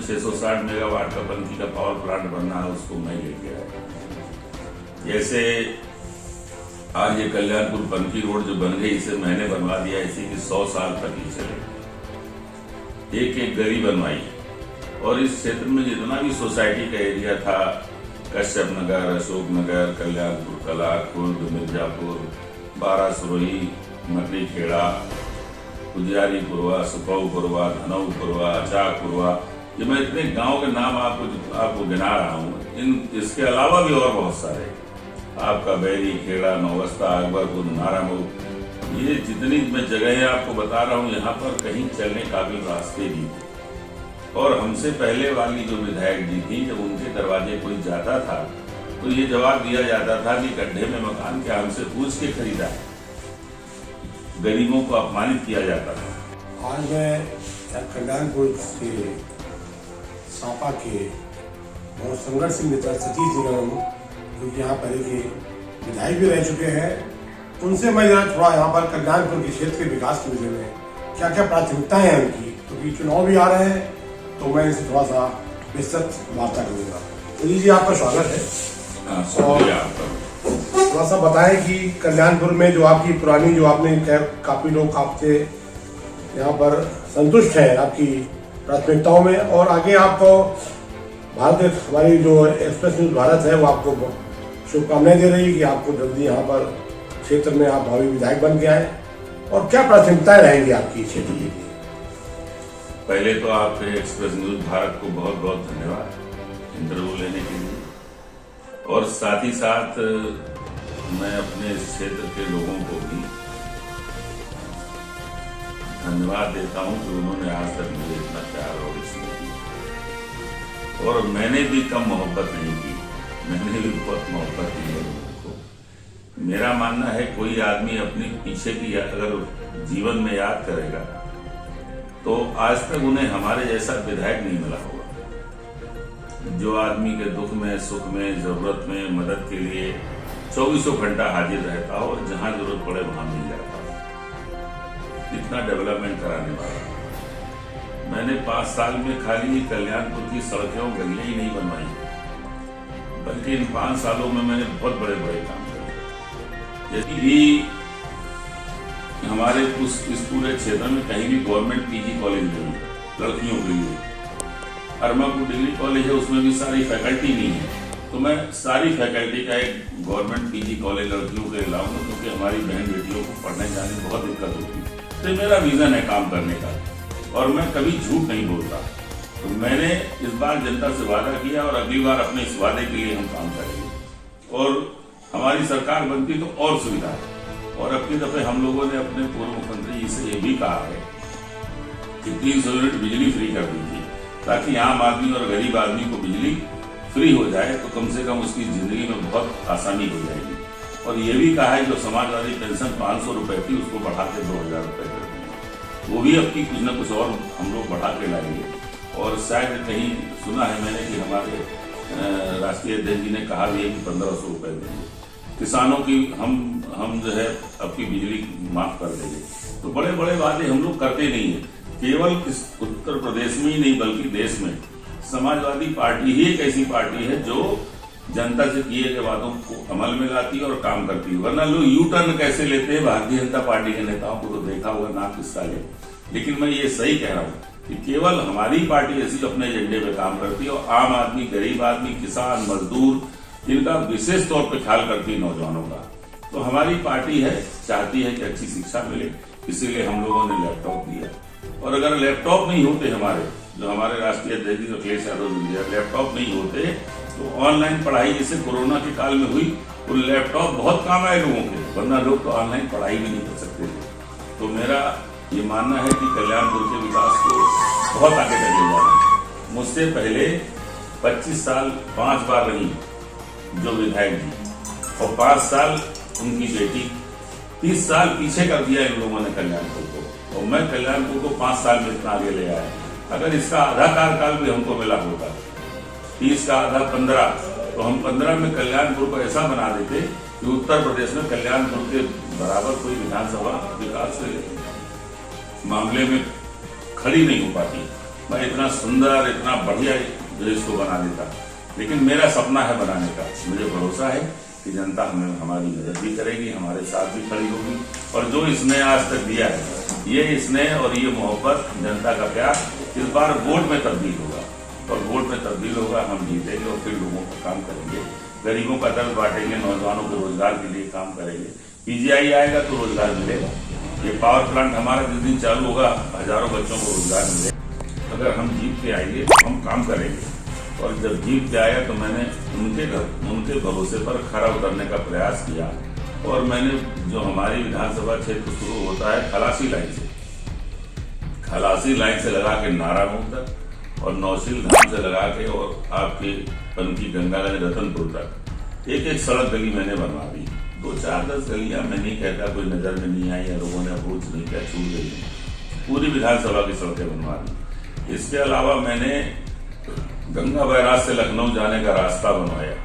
660 megawatt का पंथी का power plant बनना है, उसको मैं लेके आया। जैसे आज ये कल्याणपुर पंथी रोड जो बन गई, इसे मैंने बनवा दिया, इसी की 100 साल तक ही चले। एक एक गली बनवाई और इस क्षेत्र में जितना भी सोसाइटी का एरिया था, कश्यप नगर, अशोक नगर, कल्याणपुर कला, खुर्द, मिर्जापुर, बारासुरई, मकड़ी खेड़ा, पुजारीपुरवा, सुपौपुरवा, धनौपुरवा, अचापुरवा, ये मैं इतने गांव के नाम आपको गिना रहा हूँ। इसके अलावा भी और बहुत सारे, आपका बैरी, खेड़ा, नौगस्ता, अकबरपुर, नारायणपुर, ये जितनी मैं जगह आपको बता रहा हूँ, यहाँ पर कहीं चलने काबिल रास्ते नहीं थे। और हमसे पहले वाली जो विधायक जी थी, जब उनके दरवाजे कोई जाता था तो ये जवाब दिया जाता था कि गड्ढे में मकान क्या हमसे पूछ के खरीदा है। गरीबों को अपमानित किया जाता था। आज मैं कल्याणपुर के सापा के बहुत संघर्षशील नेता सतीश जी हूँ, जो कि यहाँ पर एक विधायक भी रह चुके हैं। उनसे मैं जरा थोड़ा यहाँ पर कल्याणपुर के क्षेत्र के विकास के विषय में क्या क्या प्राथमिकताएं हैं उनकी, क्योंकि चुनाव भी आ रहे हैं, तो मैं इनसे थोड़ा सा विस्तृत वार्ता करूँगा। सतीश जी, आपका स्वागत है। और थोड़ा सा बताएं कि कल्याणपुर में जो आपकी पुरानी, जो आपने काफी लोग आपसे यहाँ पर संतुष्ट हैं आपकी प्राथमिकताओं में, और आगे आपको भारत, हमारी जो एक्सप्रेस न्यूज भारत है, वो आपको शुभकामनाएं दे रही है कि आपको जल्दी यहाँ पर क्षेत्र में आप भावी विधायक बन के आए, और क्या प्राथमिकताएं रहेंगी आपकी क्षेत्र के लिए। पहले तो आप एक्सप्रेस न्यूज भारत को बहुत बहुत धन्यवाद इंटरव्यू लेने के लिए, और साथ ही साथ मैं अपने इस क्षेत्र के लोगों को भी धन्यवाद देता हूं कि उन्होंने आज तक मुझे इतना प्यार और स्नेह दिया। और मैंने भी कम मोहब्बत नहीं की, मैंने भी बहुत मोहब्बत की है लोगों को। मेरा मानना है, कोई आदमी अपनी पीछे की अगर जीवन में याद करेगा तो आज तक उन्हें हमारे जैसा विधायक नहीं मिला होगा, जो आदमी के दुख में, सुख में, जरूरत में मदद के लिए 24 घंटा हाजिर रहता हो, और जहां जरूरत पड़े वहां मिल जाता हो। इतना डेवलपमेंट कराने वाला। मैंने 5 साल में खाली कल्याणपुर की सड़कें और गलियां ही नहीं बनवाई, बल्कि इन 5 सालों में मैंने बहुत बड़े बड़े काम किए। यदि भी हमारे इस पूरे क्षेत्र में कहीं भी गवर्नमेंट पीजी कॉलेज नहीं है लड़कियों के लिए, अरमापुर डिग्री कॉलेज है, उसमें भी सारी फैकल्टी नहीं है, तो मैं सारी फैकल्टी का एक गवर्नमेंट पीजी कॉलेज लड़कियों के लाऊंगा, क्योंकि हमारी बहन बेटियों को पढ़ने जाने में बहुत दिक्कत होती है। तो मेरा विजन है काम करने का, और मैं कभी झूठ नहीं बोलता। तो मैंने इस बार जनता से वादा किया, और अगली बार अपने इस वादे के लिए हम काम करेंगे, और हमारी सरकार बनती तो और सुविधा है। और अपनी दफे हम लोगों ने अपने पूर्व मुख्यमंत्री जी से ये भी कहा है कि 300 यूनिट बिजली फ्री कर दीजिए, ताकि आम आदमी और गरीब आदमी को बिजली फ्री हो जाए, तो कम से कम उसकी जिंदगी में बहुत आसानी हो जाएगी। और ये भी कहा है जो समाजवादी पेंशन 500 रुपए थी, उसको बढ़ा के 2000 रुपए कर देंगे। वो भी अब की कुछ न कुछ और हम लोग बढ़ा के लाएंगे। और शायद कहीं सुना है मैंने कि हमारे राष्ट्रीय अध्यक्ष जी ने कहा भी है कि 1500 रुपए देंगे। किसानों की हम जो है आपकी बिजली माफ कर देंगे। तो बड़े बड़े वादे हम लोग करते नहीं है। केवल इस उत्तर प्रदेश में ही नहीं, बल्कि देश में समाजवादी पार्टी ही एक ऐसी पार्टी है जो जनता से किए गए वादों को अमल में लाती है और काम करती है। वरना लोग यू टर्न कैसे लेते हैं भारतीय जनता पार्टी के नेताओं को तो देखा होगा ना किस्सा ले। लेकिन मैं ये सही कह रहा हूँ कि केवल हमारी पार्टी ऐसी अपने एजेंडे पे काम करती है, और आम आदमी, गरीब आदमी, किसान, मजदूर, इनका विशेष तौर पर ख्याल करती है, नौजवानों का। तो हमारी पार्टी है, चाहती है कि अच्छी शिक्षा मिले, इसीलिए हम लोगों ने लैपटॉप दिया। और अगर लैपटॉप नहीं होते हमारे, जो हमारे राष्ट्रीय अध्यक्ष अखिलेश यादव जी, लैपटॉप नहीं होते तो ऑनलाइन पढ़ाई जैसे कोरोना के काल में हुई, तो लैपटॉप बहुत काम आए लोगों के, वरना लोग तो ऑनलाइन पढ़ाई भी नहीं कर सकते थे। तो मेरा ये मानना है कि कल्याणपुर के विकास को बहुत आगे लेके जाना है। मुझसे पहले 25 साल 5 बार रही जो विधायक जी, और 5 साल उनकी बेटी, 30 साल पीछे कर दिया इन लोगों ने कल्याणपुर को, और मैं कल्याणपुर को 5 साल में इतना आगे ले आया। अगर इसका आधा कार्यकाल भी हमको मिला होता, 30 का आधा 15, तो हम 15 में कल्याणपुर को ऐसा बना देते कि उत्तर प्रदेश में कल्याणपुर के बराबर कोई विधानसभा विकास के मामले में खड़ी नहीं हो पाती। मैं इतना सुंदर, इतना बढ़िया जो इसको बना देता। लेकिन मेरा सपना है बनाने का। मुझे भरोसा है कि जनता हमें हमारी मदद भी करेगी, हमारे साथ भी खड़ी होगी। और जो इसने आज तक दिया है, ये स्नेह और ये मोहब्बत, जनता का प्यार इस बार वोट में तब्दील होगा। और वोट में तब्दील होगा, हम जीतेंगे और फिर लोगों का काम करेंगे, गरीबों का दर्द बांटेंगे, नौजवानों को रोजगार के लिए काम करेंगे। पीजीआई आएगा तो रोजगार मिलेगा। ये पावर प्लांट हमारा जिस दिन चालू होगा, हजारों बच्चों को रोजगार मिलेगा। अगर हम जीत के आएंगे तो हम काम करेंगे। और जब जीत के आया तो मैंने उनके भरोसे पर खरा उतरने का प्रयास किया। और मैंने जो हमारी विधानसभा क्षेत्र शुरू होता है खलासी लाइन से लगा के नारायणपुर तक और नौशील धाम से लगा के और आपके पनकी गंगागंज रतनपुर तक एक सड़क गली मैंने बनवा दी। 2-4-10 गलियां मैं नहीं कहता, कोई नजर में नहीं आई या लोगों ने अप्रोच नहीं किया, छूट गई। पूरी विधानसभा की सड़कें बनवा दी। इसके अलावा मैंने गंगा बैराज से लखनऊ जाने का रास्ता बनवाया।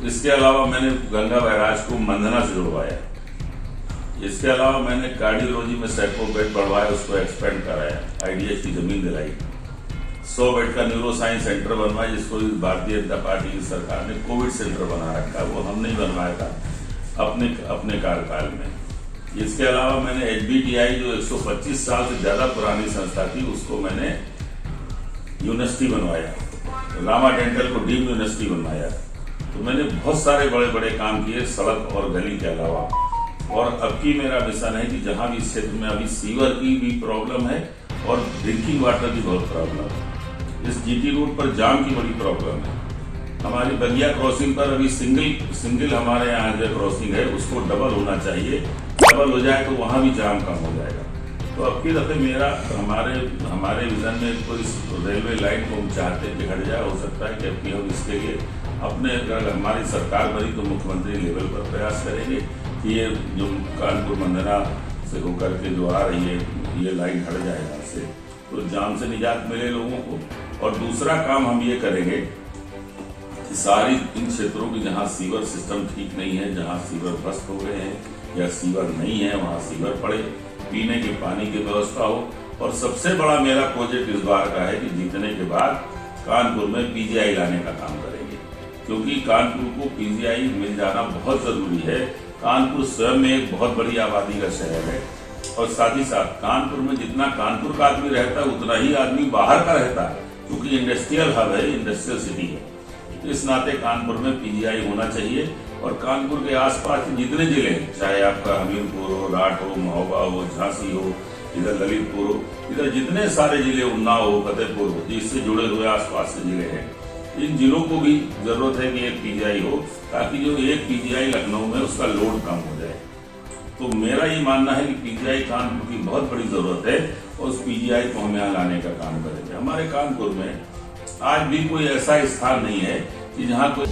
इसके अलावा मैंने गंगा बैराज को मंधना से जुड़वाया। इसके अलावा मैंने कार्डियोलॉजी में सैकड़ों बेड बढ़वाया, उसको एक्सपेंड कराया, आईडीएच की जमीन दिलाई। 100 बेड का न्यूरो साइंस सेंटर बनवाया, जिसको भारतीय जनता पार्टी की सरकार ने कोविड सेंटर बना रखा। वो हम नहीं बनवाया था अपने कार्यकाल में। इसके अलावा मैंने HBTI जो 125 साल से ज्यादा पुरानी संस्था थी, उसको मैंने यूनिवर्सिटी बनवाया। रामा डेंटल को डीम्ड यूनिवर्सिटी बनवाया। तो मैंने बहुत सारे बड़े बड़े काम किए सड़क और गली के अलावा। और अब की मेरा मिशन है कि जहां भी इस क्षेत्र में अभी सीवर की भी प्रॉब्लम है और ड्रिंकिंग वाटर की बहुत प्रॉब्लम है। इस GT रोड पर जाम की बड़ी प्रॉब्लम है। हमारी बगिया क्रॉसिंग पर अभी सिंगल हमारे यहाँ जो क्रॉसिंग है उसको डबल होना चाहिए। डबल हो जाए तो वहां भी जाम कम हो जाएगा। तो अब की दफे मेरा हमारे विजन में कोई रेलवे लाइन को हम चाहते हैं कि हट जाए। हो सकता है कि अब की हम इसके लिए अपने, अगर हमारी सरकार बनी तो मुख्यमंत्री लेवल पर प्रयास करेंगे कि ये जो कानपुर मंदना से होकर के जो आ रही है ये लाइन हट जाए यहाँ से, तो जाम से निजात मिले लोगों को। और दूसरा काम हम ये करेंगे कि सारी इन क्षेत्रों की जहाँ सीवर सिस्टम ठीक नहीं है, जहाँ सीवर ध्वस्त हो गए हैं या सीवर नहीं है, वहाँ सीवर पड़े, पीने के पानी की व्यवस्था हो। और सबसे बड़ा मेरा प्रोजेक्ट इस बार का है कि जीतने के बाद कानपुर में PGI लाने का काम करेंगे, क्योंकि कानपुर को PGI मिल जाना बहुत जरूरी है। कानपुर स्वयं में एक बहुत बड़ी आबादी का शहर है और साथ ही साथ कानपुर में जितना कानपुर का आदमी रहता है उतना ही आदमी बाहर का रहता है, क्योंकि इंडस्ट्रियल हब है, इंडस्ट्रियल सिटी है। इस नाते कानपुर में PGI होना चाहिए। और कानपुर के आसपास के जितने जिले हैं, चाहे आपका हमीरपुर हो, राठ हो, महोबा हो, झांसी हो, इधर ललितपुर हो, इधर जितने सारे जिले, उन्नाव हो, फतेहपुर हो, जिससे जुड़े हुए आसपास के जिले हैं, इन जिलों को भी जरूरत है कि एक PGI हो, ताकि जो एक PGI लखनऊ में उसका लोड कम हो जाए। तो मेरा ये मानना है कि PGI कानपुर की बहुत बड़ी जरूरत है और उस PGI को हम यहाँ लाने का काम करेंगे। हमारे कानपुर में आज भी कोई ऐसा स्थान नहीं है कि जहाँ कोई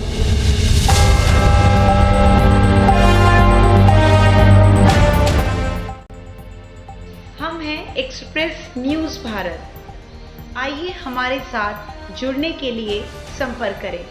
हम हैं एक्सप्रेस न्यूज़ भारत। आइए हमारे साथ जुड़ने के लिए संपर्क करें।